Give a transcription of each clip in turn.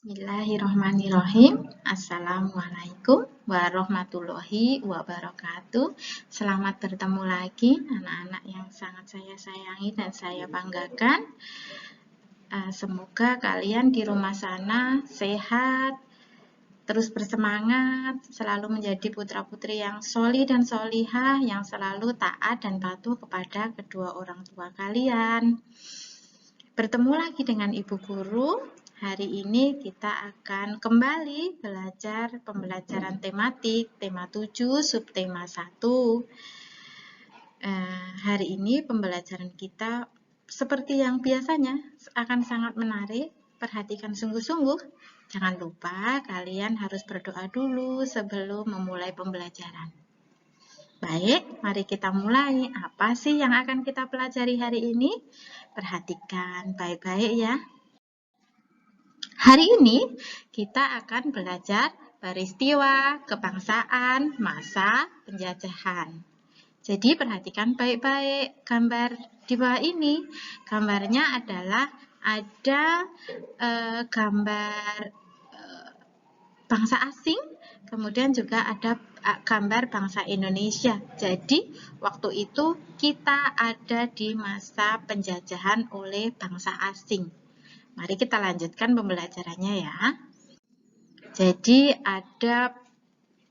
Bismillahirrahmanirrahim. Assalamualaikum warahmatullahi wabarakatuh. Selamat bertemu lagi anak-anak yang sangat saya sayangi dan saya banggakan. Semoga kalian di rumah sana sehat, terus bersemangat, selalu menjadi putra-putri yang solih dan solihah, yang selalu taat dan patuh kepada kedua orang tua kalian. Bertemu lagi dengan Ibu Guru. Hari ini kita akan kembali belajar pembelajaran tematik, tema 7, subtema 1. Hari ini pembelajaran kita seperti yang biasanya akan sangat menarik. Perhatikan sungguh-sungguh. Jangan lupa kalian harus berdoa dulu sebelum memulai pembelajaran. Baik, mari kita mulai. Apa sih yang akan kita pelajari hari ini? Perhatikan baik-baik ya. Hari ini kita akan belajar peristiwa kebangsaan masa penjajahan. Jadi perhatikan baik-baik gambar di bawah ini. Gambarnya adalah ada gambar bangsa asing, kemudian juga ada gambar bangsa Indonesia. Jadi waktu itu kita ada di masa penjajahan oleh bangsa asing. Mari kita lanjutkan pembelajarannya ya. Jadi ada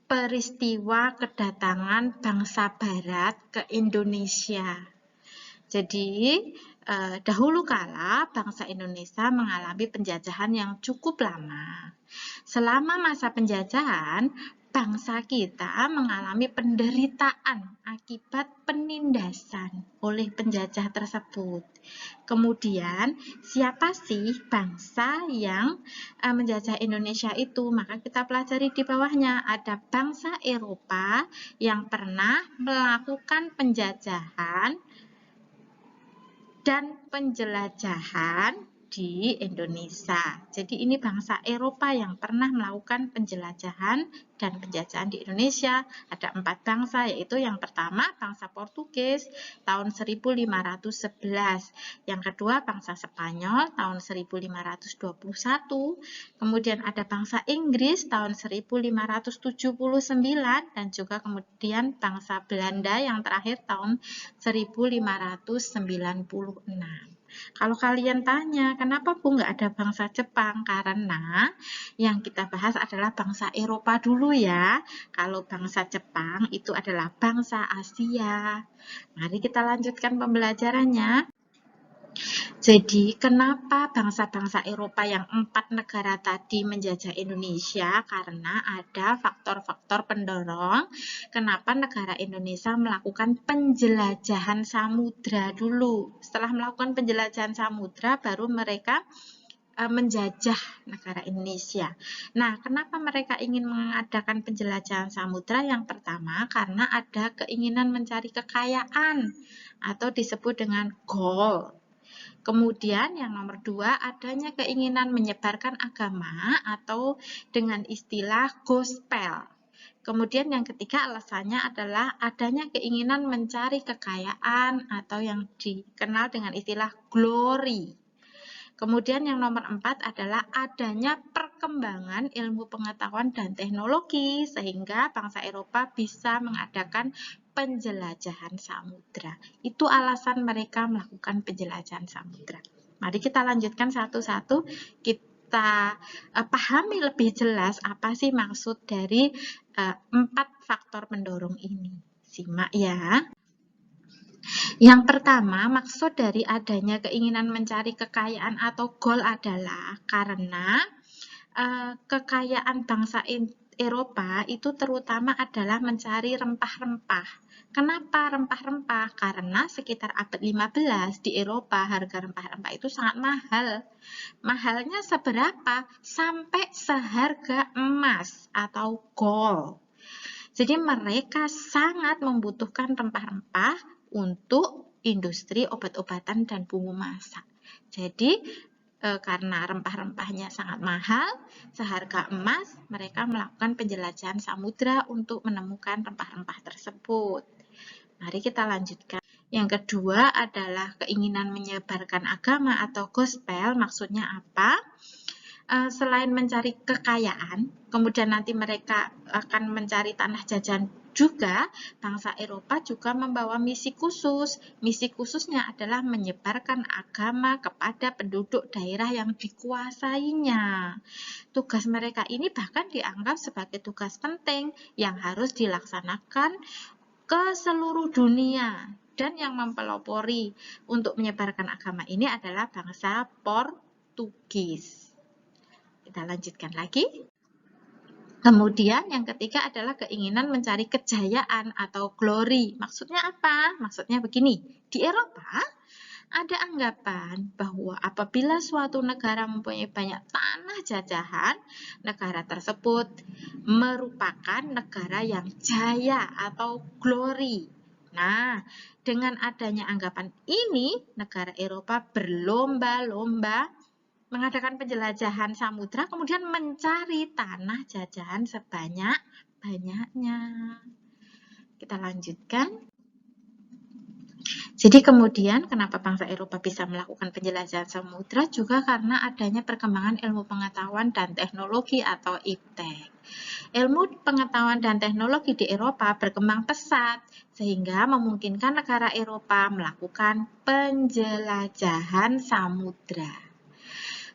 peristiwa kedatangan bangsa barat ke Indonesia. Jadi dahulu kala bangsa Indonesia mengalami penjajahan yang cukup lama. Selama masa penjajahan, bangsa kita mengalami penderitaan akibat penindasan oleh penjajah tersebut. Kemudian, siapa sih bangsa yang menjajah Indonesia itu? Maka kita pelajari di bawahnya. Ada bangsa Eropa yang pernah melakukan penjajahan dan penjelajahan di Indonesia. Jadi ini bangsa Eropa yang pernah melakukan penjelajahan dan penjajahan di Indonesia. Ada 4 bangsa, yaitu yang pertama bangsa Portugis tahun 1511, yang kedua bangsa Spanyol tahun 1521, kemudian ada bangsa Inggris tahun 1579, dan juga kemudian bangsa Belanda yang terakhir tahun 1596. Kalau kalian tanya, kenapa Bu nggak ada bangsa Jepang? Karena yang kita bahas adalah bangsa Eropa dulu ya. Kalau bangsa Jepang itu adalah bangsa Asia. Mari kita lanjutkan pembelajarannya. Jadi, kenapa bangsa-bangsa Eropa yang 4 negara tadi menjajah Indonesia? Karena ada faktor-faktor pendorong kenapa negara Indonesia melakukan penjelajahan samudra dulu. Setelah melakukan penjelajahan samudra, baru mereka menjajah negara Indonesia. Nah, kenapa mereka ingin mengadakan penjelajahan samudra? Yang pertama, karena ada keinginan mencari kekayaan atau disebut dengan gold. Kemudian yang nomor 2, adanya keinginan menyebarkan agama atau dengan istilah gospel. Kemudian yang ketiga alasannya adalah adanya keinginan mencari kekayaan atau yang dikenal dengan istilah glory. Kemudian yang nomor 4 adalah adanya perkembangan ilmu pengetahuan dan teknologi sehingga bangsa Eropa bisa mengadakan penjelajahan samudra. Itu alasan mereka melakukan penjelajahan samudra. Mari kita lanjutkan satu-satu. Kita pahami lebih jelas apa sih maksud dari 4 faktor pendorong ini. Simak ya. Yang pertama, maksud dari adanya keinginan mencari kekayaan atau goal adalah karena kekayaan bangsa Eropa itu terutama adalah mencari rempah-rempah. Kenapa rempah-rempah? Karena sekitar abad 15 di Eropa harga rempah-rempah itu sangat mahal. Mahalnya seberapa? Sampai seharga emas atau gold. Jadi mereka sangat membutuhkan rempah-rempah untuk industri obat-obatan dan bumbu masak. Jadi karena rempah-rempahnya sangat mahal, seharga emas, mereka melakukan penjelajahan samudra untuk menemukan rempah-rempah tersebut. Mari kita lanjutkan. Yang kedua adalah keinginan menyebarkan agama atau gospel. Maksudnya apa? selain mencari kekayaan, kemudian nanti mereka akan mencari tanah jajan juga, bangsa Eropa juga membawa misi khusus. Misi khususnya adalah menyebarkan agama kepada penduduk daerah yang dikuasainya. Tugas mereka ini bahkan dianggap sebagai tugas penting yang harus dilaksanakan ke seluruh dunia. Dan yang mempelopori untuk menyebarkan agama ini adalah bangsa Portugis. Kita lanjutkan lagi. Kemudian yang ketiga adalah keinginan mencari kejayaan atau glory. Maksudnya apa? Maksudnya begini, di Eropa ada anggapan bahwa apabila suatu negara mempunyai banyak tanah jajahan, negara tersebut merupakan negara yang jaya atau glory. Nah, dengan adanya anggapan ini, negara Eropa berlomba-lomba mengadakan penjelajahan samudra, kemudian mencari tanah jajahan sebanyak-banyaknya. Kita lanjutkan. Jadi kemudian kenapa bangsa Eropa bisa melakukan penjelajahan samudra juga karena adanya perkembangan ilmu pengetahuan dan teknologi atau iptek. Ilmu pengetahuan dan teknologi di Eropa berkembang pesat sehingga memungkinkan negara Eropa melakukan penjelajahan samudra.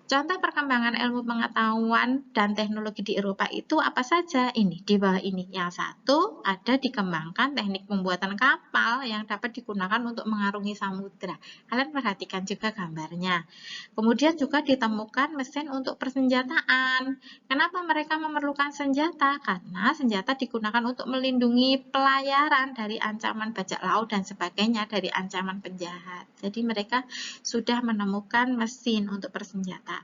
Contoh perkembangan ilmu pengetahuan dan teknologi di Eropa itu apa saja? Ini di bawah ini. Yang satu, ada dikembangkan teknik pembuatan kapal yang dapat digunakan untuk mengarungi samudra. Kalian perhatikan juga gambarnya. Kemudian juga ditemukan mesin untuk persenjataan. Kenapa mereka memerlukan senjata? Karena senjata digunakan untuk melindungi pelayaran dari ancaman bajak laut dan sebagainya, dari ancaman penjahat. Jadi mereka sudah menemukan mesin untuk persenjataan.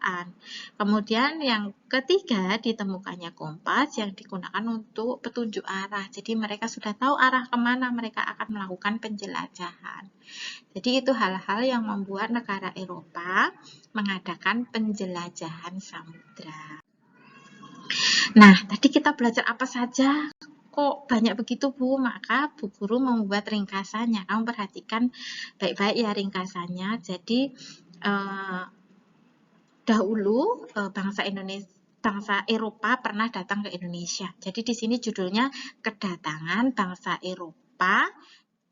Kemudian yang ketiga, ditemukannya kompas yang digunakan untuk petunjuk arah. Jadi mereka sudah tahu arah kemana mereka akan melakukan penjelajahan. Jadi itu hal-hal yang membuat negara Eropa mengadakan penjelajahan samudra. Nah, tadi kita belajar apa saja? Kok banyak begitu, Bu? Maka Bu Guru membuat ringkasannya. Kamu perhatikan baik-baik ya ringkasannya. Jadi dahulu bangsa Eropa pernah datang ke Indonesia. Jadi di sini judulnya kedatangan bangsa Eropa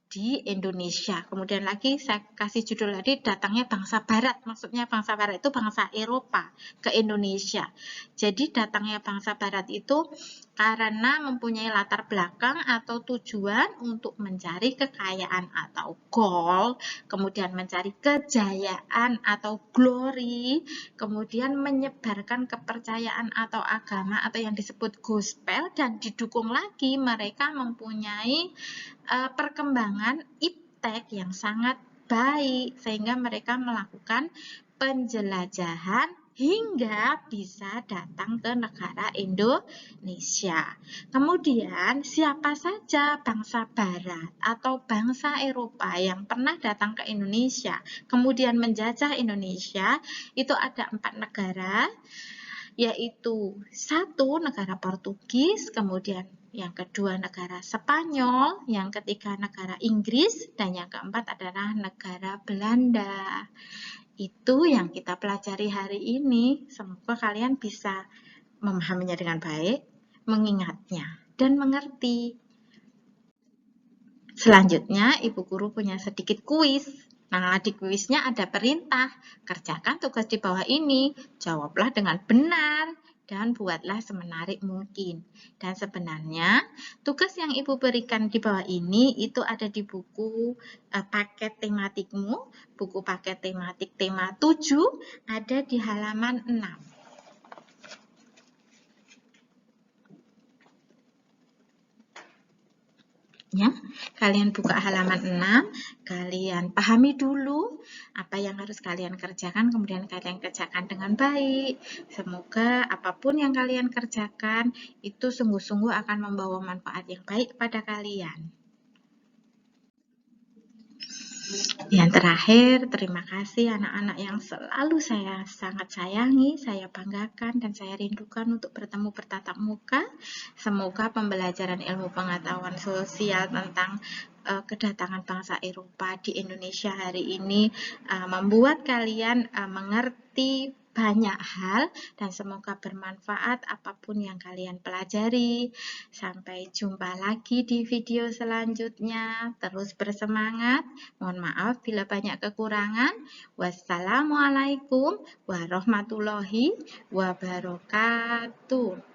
di Indonesia. Kemudian lagi saya kasih judul tadi datangnya bangsa Barat. Maksudnya bangsa Barat itu bangsa Eropa ke Indonesia. Jadi datangnya bangsa Barat itu karena mempunyai latar belakang atau tujuan untuk mencari kekayaan atau goal, kemudian mencari kejayaan atau glory, kemudian menyebarkan kepercayaan atau agama atau yang disebut gospel, dan didukung lagi mereka mempunyai perkembangan iptek yang sangat baik sehingga mereka melakukan penjelajahan hingga bisa datang ke negara Indonesia. Kemudian siapa saja bangsa Barat atau bangsa Eropa yang pernah datang ke Indonesia kemudian menjajah Indonesia, itu ada 4 negara, yaitu satu negara Portugis, kemudian yang kedua negara Spanyol, yang ketiga negara Inggris, dan yang keempat adalah negara Belanda. Itu yang kita pelajari hari ini. Semoga kalian bisa memahaminya dengan baik, mengingatnya, dan mengerti. Selanjutnya, Ibu Guru punya sedikit kuis. Nah, di kuisnya ada perintah. Kerjakan tugas di bawah ini. Jawablah dengan benar dan buatlah semenarik mungkin. Dan sebenarnya, tugas yang Ibu berikan di bawah ini itu ada di buku paket tematikmu. Buku paket tematik tema 7 ada di halaman 6. Ya, kalian buka halaman 6, kalian pahami dulu apa yang harus kalian kerjakan, kemudian kalian kerjakan dengan baik. Semoga apapun yang kalian kerjakan itu sungguh-sungguh akan membawa manfaat yang baik kepada kalian. Yang terakhir, terima kasih anak-anak yang selalu saya sangat sayangi, saya banggakan, dan saya rindukan untuk bertemu bertatap muka. Semoga pembelajaran ilmu pengetahuan sosial tentang kedatangan bangsa Eropa di Indonesia hari ini membuat kalian mengerti banyak hal dan semoga bermanfaat apapun yang kalian pelajari. Sampai jumpa lagi di video selanjutnya. Terus bersemangat. Mohon maaf bila banyak kekurangan. Wassalamualaikum warahmatullahi wabarakatuh.